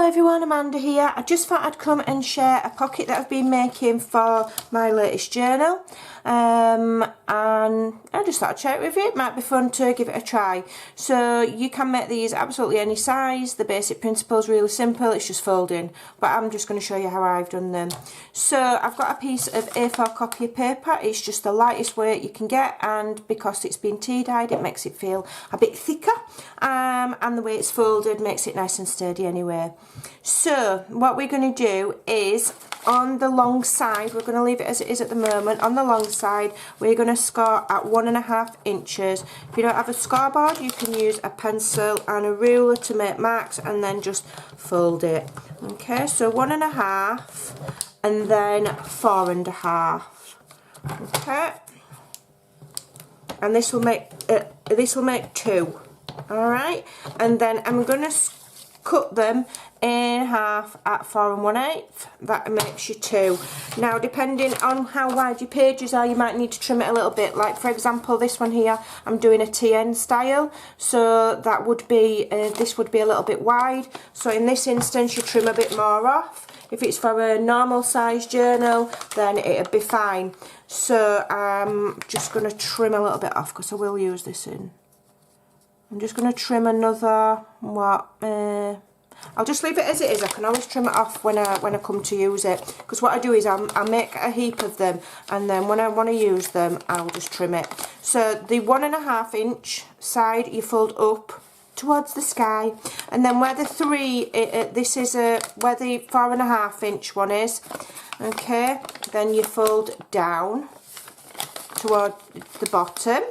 everyone, Amanda here. I just thought I'd come and share a pocket that I've been making for my latest journal, and I just thought I'd share it with you. It might be fun to give it a try. So you can make these absolutely any size. The basic principle is really simple, it's just folding, but I'm just going to show you how I've done them. So I've got a piece of A4 copy of paper. It's just the lightest weight you can get, and because it's been tea dyed it makes it feel a bit thicker, and the way it's folded makes it nice and sturdy anyway. So what we're going to do is, on the long side, we're going to leave it as it is at the moment. On the long side we're going to score at 1.5 inches. If you don't have a scoreboard, you can use a pencil and a ruler to make marks and then just fold it. Okay, so 1.5 and then 4.5. okay, and this will make 2. all right, and then I'm going to cut them in half at 4 1/8. That makes you 2. Now, depending on how wide your pages are, you might need to trim it a little bit. Like for example, this one here, I'm doing a TN style, so that would be this would be a little bit wide. So in this instance, you trim a bit more off. If it's for a normal size journal, then it'll be fine. So I'm just going to trim a little bit off because I will use this in. I'm just going to trim another, I'll just leave it as it is. I can always trim it off when I come to use it, because what I do is I make a heap of them, and then when I want to use them I'll just trim it. So the 1.5 inch side you fold up towards the sky, and then where the where the 4.5 inch one is, okay, then you fold down toward the bottom,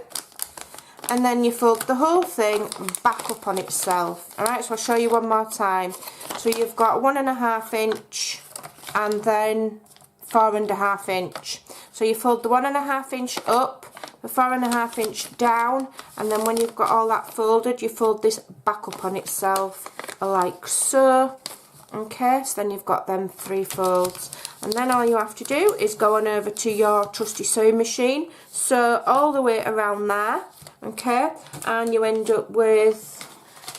and then you fold the whole thing back up on itself. Alright, so I'll show you one more time. So you've got 1.5 inch and then 4.5 inch. So you fold the 1.5 inch up, the 4.5 inch down, and then when you've got all that folded, you fold this back up on itself like so. Okay, so then you've got them 3 folds, and then all you have to do is go on over to your trusty sewing machine, sew all the way around there. Okay, and you end up with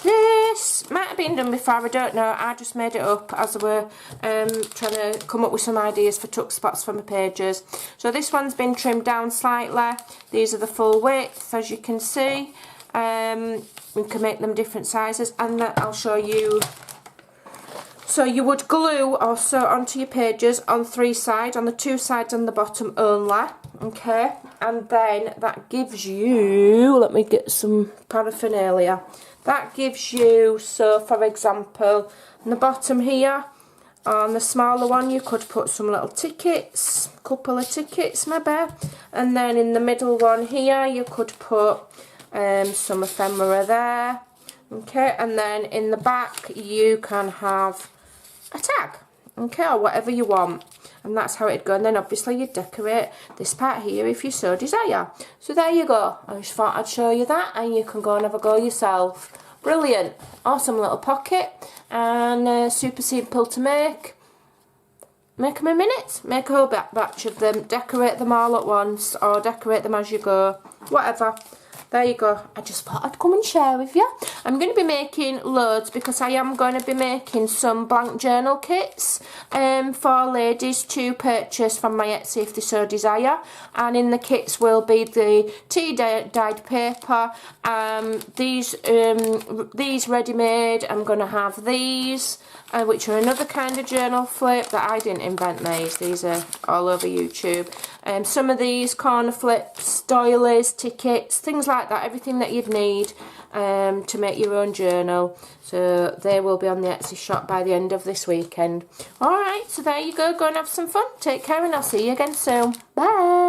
this. Might have been done before, I don't know. I just made it up as I were trying to come up with some ideas for tuck spots for my pages. So this one's been trimmed down slightly. These are the full width, as you can see. We can make them different sizes, and I'll show you. So you would glue or sew onto your pages on 3 sides, on the 2 sides on the bottom only, okay, and then that gives you, let me get some paraphernalia, that gives you, so for example, on the bottom here, on the smaller one you could put some little tickets, couple of tickets maybe, and then in the middle one here you could put some ephemera there, okay, and then in the back you can have a tag, okay, or whatever you want, and that's how it'd go. And then obviously you decorate this part here if you so desire. So there you go. I just thought I'd show you that, and you can go and have a go yourself. Brilliant, awesome little pocket, and super simple to make. Make them in minutes. Make a whole batch of them. Decorate them all at once, or decorate them as you go. Whatever. There you go. I just thought I'd come and share with you. I'm going to be making loads, because I am going to be making some blank journal kits for ladies to purchase from my Etsy if they so desire. And in the kits will be the tea dyed paper. These ready-made. I'm going to have these, which are another kind of journal flip that I didn't invent these. These are all over YouTube. Some of these corner flips, doilies, tickets, things like that, everything that you'd need to make your own journal. So they will be on the Etsy shop by the end of this weekend. Alright, so there you go and have some fun. Take care, and I'll see you again soon. Bye!